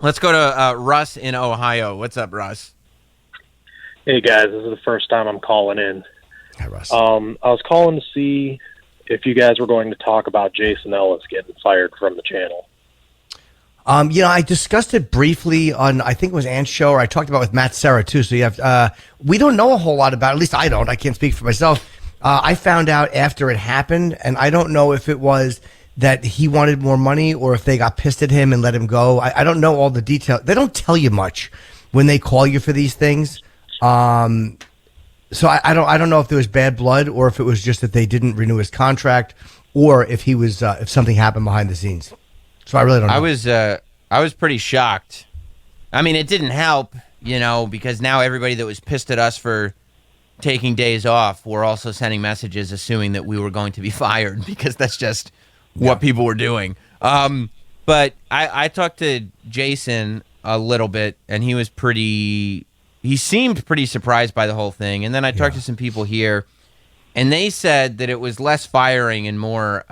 Let's go to Russ in Ohio. What's up, Russ? Hey, guys. This is the first time I'm calling in. Hi, Russ. I was calling to see if you guys were going to talk about Jason Ellis getting fired from the channel. I discussed it briefly on, I think it was Ant's show, or I talked about it with Matt Serra, too. So you have, we don't know a whole lot about it. At least I don't. I can't speak for myself. I found out after it happened, and I don't know if it was that he wanted more money or if they got pissed at him and let him go. I don't know all the details. They don't tell you much when they call you for these things. So I don't know if there was bad blood or if it was just that they didn't renew his contract or if he was if something happened behind the scenes. So I really don't know. I was pretty shocked. I mean, it didn't help, because now everybody that was pissed at us for taking days off were also sending messages assuming that we were going to be fired because that's just what people were doing. But I talked to Jason a little bit, and he seemed pretty surprised by the whole thing. And then I talked to some people here, and they said that it was less firing and more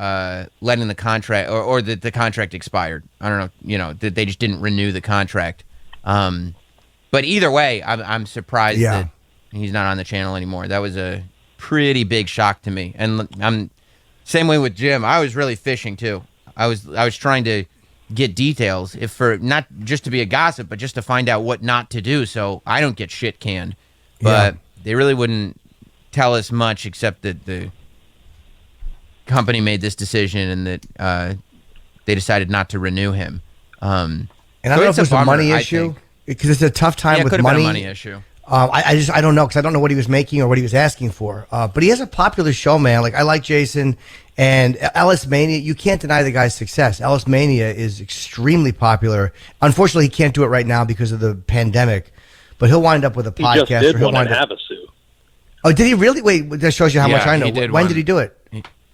letting the contract, or that the contract expired. I don't know, that they just didn't renew the contract. But either way, I'm surprised that he's not on the channel anymore. That was a pretty big shock to me. And I'm same way with Jim. I was really fishing too. I was trying to get details, if for not just to be a gossip, but just to find out what not to do, so I don't get shit canned. But they really wouldn't tell us much, except that the company made this decision and that they decided not to renew him. And I don't know if it was a money issue, because it's a tough time with money. money. Been a money issue. I don't know, because I don't know what he was making or what he was asking for. But he has a popular show, man. Like, I like Jason and Ellis Mania. You can't deny the guy's success. Ellis Mania is extremely popular. Unfortunately, he can't do it right now because of the pandemic. But he'll wind up with a podcast. He just did one in Havasu. Oh, did he really? Wait, that shows you how much I know. When did he do it?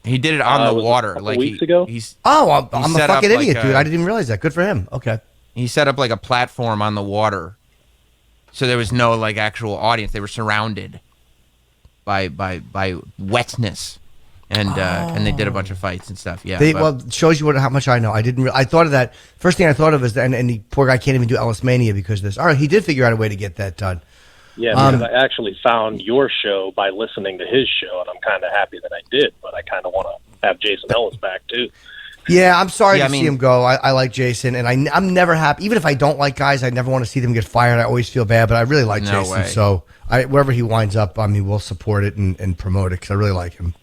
He did it on the water. A couple weeks ago? I'm a fucking idiot, dude. I didn't even realize that. Good for him. Okay. He set up like a platform on the water. So there was no like actual audience. They were surrounded by wetness, and they did a bunch of fights and stuff. Yeah, well, it shows you how much I know. I thought of that. First thing I thought of is that, and the poor guy can't even do Ellis Mania because of this. All right, he did figure out a way to get that done. Yeah, because I actually found your show by listening to his show, and I'm kind of happy that I did. But I kind of want to have Jason Ellis back too. Yeah, I'm sorry to see him go. I like Jason, and I'm never happy. Even if I don't like guys, I never want to see them get fired. I always feel bad, but I really like Jason. Way. So wherever he winds up, we'll support it and promote it because I really like him.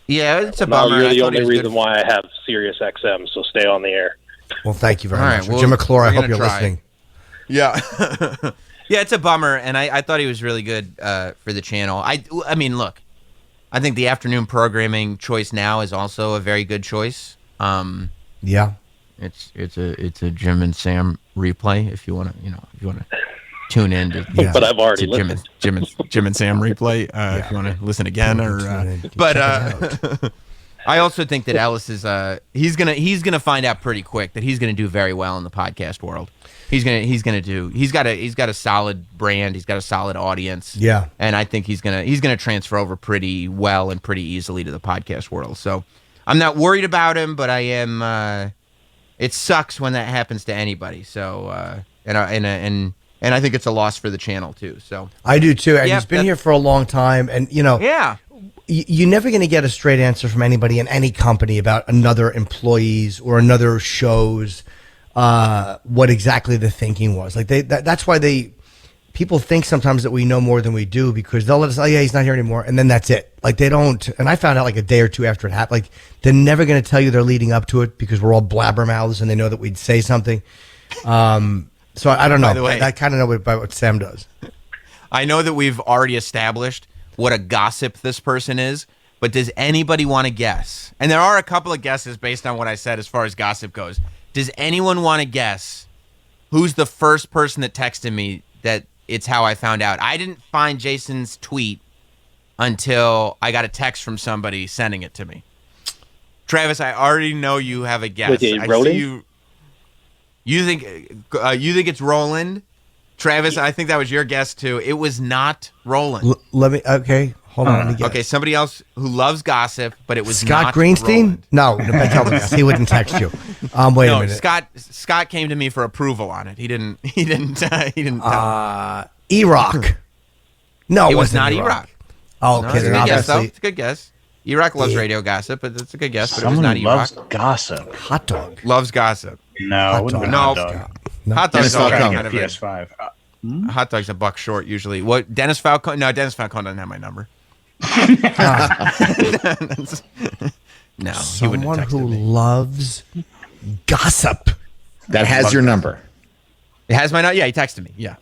Yeah, it's a bummer. You're the only reason why I have SiriusXM, so stay on the air. Well, thank you very much. Well, Jim McClure, I hope you're listening. Yeah. Yeah, it's a bummer, and I thought he was really good for the channel. I mean, look, I think the afternoon programming choice now is also a very good choice. Yeah, it's a Jim and Sam replay if you want to tune in to. Yeah. But I've already listened. Jim and Sam replay if you want to listen again I also think that Ellis is he's gonna find out pretty quick that he's gonna do very well in the podcast world. He's got a solid brand. He's got a solid audience. Yeah, and I think he's gonna transfer over pretty well and pretty easily to the podcast world. So I'm not worried about him, but I am. It sucks when that happens to anybody. So and I think it's a loss for the channel too. So I do too. And he's been here for a long time, and you're never going to get a straight answer from anybody in any company about another employee's or another show's what exactly the thinking was. Like that's why people think sometimes that we know more than we do because they'll let us, oh yeah, he's not here anymore, and then that's it. Like they don't. And I found out like a day or two after it happened. Like they're never going to tell you they're leading up to it because we're all blabbermouths and they know that we'd say something. So I don't know. By the way, I kind of know about what Sam does. I know that we've already established what a gossip this person is, but does anybody want to guess? And there are a couple of guesses based on what I said as far as gossip goes. Does anyone want to guess who's the first person that texted me that it's how I found out? I didn't find Jason's tweet until I got a text from somebody sending it to me. Travis, I already know you have a guess. I see you. You think it's Roland? Travis, I think that was your guess too. It was not Roland. Let me. Okay, Hold on, let me guess. Okay, somebody else who loves gossip, but it was Scott not Greenstein? Roland. No, tell me this. He wouldn't text you. Wait a minute. Scott came to me for approval on it. He didn't. E-Rock. No, It was not E-Rock. Oh, No, okay. it's a then good guess, though. obviously It's a good guess. E-Rock loves radio gossip, but it's a good guess. But Someone it was not E-Rock. loves gossip. hot dog. Loves gossip. No, it wouldn't have been No. hot dog. No. Hot dog's Dennis already Falcone. kind of a, PS5. hot dog's a buck short usually. What Dennis Falcone? No, Dennis Falcone doesn't have my number. No, he wouldn't Someone have who texted me. loves gossip. That has your number. It has my number. Yeah, he texted me. Yeah,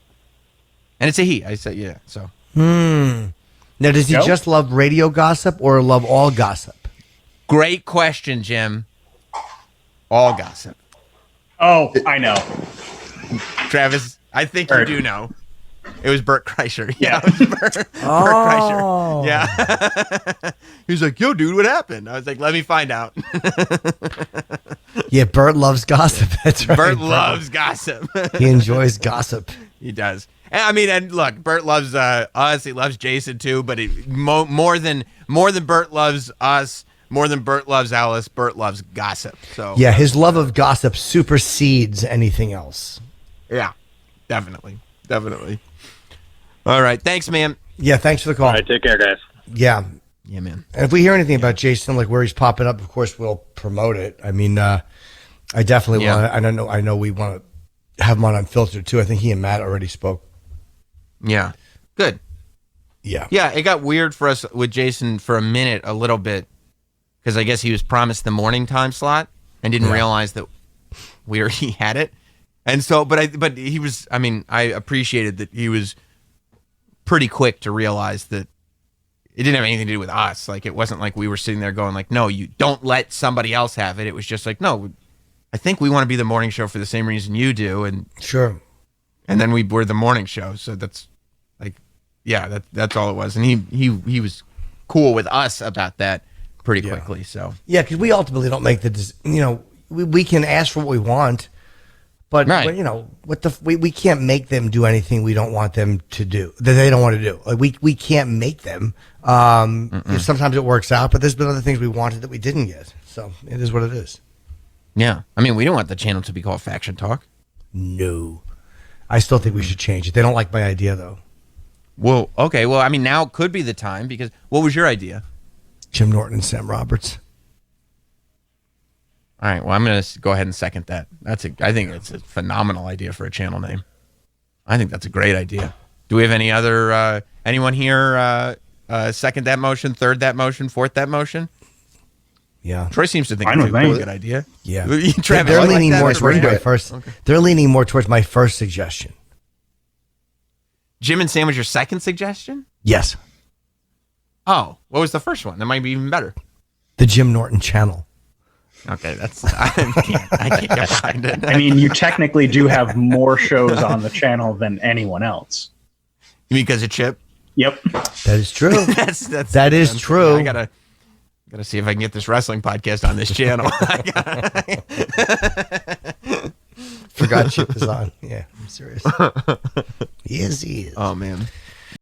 and it's a he. I said yeah. So Now, does he Joe? just love radio gossip or love all gossip? great question, Jim. All gossip. Oh, I know. Travis, I think Bert. you do know. It was Bert Kreischer. Yeah, Yeah. it was Bert Kreischer. Yeah. He's like, yo, dude, what happened? I was like, let me find out. Yeah, Bert loves gossip. That's right. Bert loves gossip. He enjoys gossip. He does. And, I mean, and look, Bert loves us. He loves Jason too. But more than Bert loves us, more than Bert loves Ellis, Bert loves gossip. So Yeah, his love of gossip supersedes anything else. yeah, definitely. All right, thanks, man. Yeah, thanks for the call. All right, take care, guys. Yeah. Yeah, man. And if we hear anything about Jason, like where he's popping up, of course we'll promote it. I mean, I definitely Yeah. want to. I know we want to have him on Unfiltered too. I think he and Matt already spoke. Yeah, good. Yeah. Yeah, it got weird for us with Jason for a minute, a little bit, because I guess he was promised the morning time slot and didn't realize that he had it. And so, but he was. I mean, I appreciated that he was pretty quick to realize that it didn't have anything to do with us. Like, it wasn't like we were sitting there going like, no, you don't let somebody else have it. It was just like, no, I think we want to be the morning show for the same reason you do. And Sure. then we were the morning show. So that's like, yeah, that's all it was. And he was cool with us about that pretty quickly. So Yeah, because we ultimately don't make the. We can ask for what we want, but Right. we can't make them do anything we don't want them to do that they don't want to do. Like we can't make them. Sometimes it works out, but there's been other things we wanted that we didn't get. So it is what it is. yeah, I mean, we don't want the channel to be called Faction Talk. No, I still think we should change it. They don't like my idea though. Well, okay. Well, I mean, now could be the time because what was your idea? Jim Norton and Sam Roberts. All right. Well, I'm going to go ahead and second that. I think it's a phenomenal idea for a channel name. I think that's a great idea. Do we have any other anyone here second that motion, third that motion, fourth that motion? Yeah, Troy seems to think Fine it's a with really me. good idea. yeah. Travis, they're you like leaning that more or towards Brad? my first. They're leaning more towards my first suggestion. Jim and Sam was your second suggestion? Yes, Oh, what was the first one? That might be even better. the Jim Norton channel. Okay, I can't get behind it. I mean, you technically do have more shows on the channel than anyone else. You mean because of Chip? Yep. That is true. That is true. I gotta see if I can get this wrestling podcast on this channel. Forgot Chip is on. Yeah, I'm serious. He is. Oh man.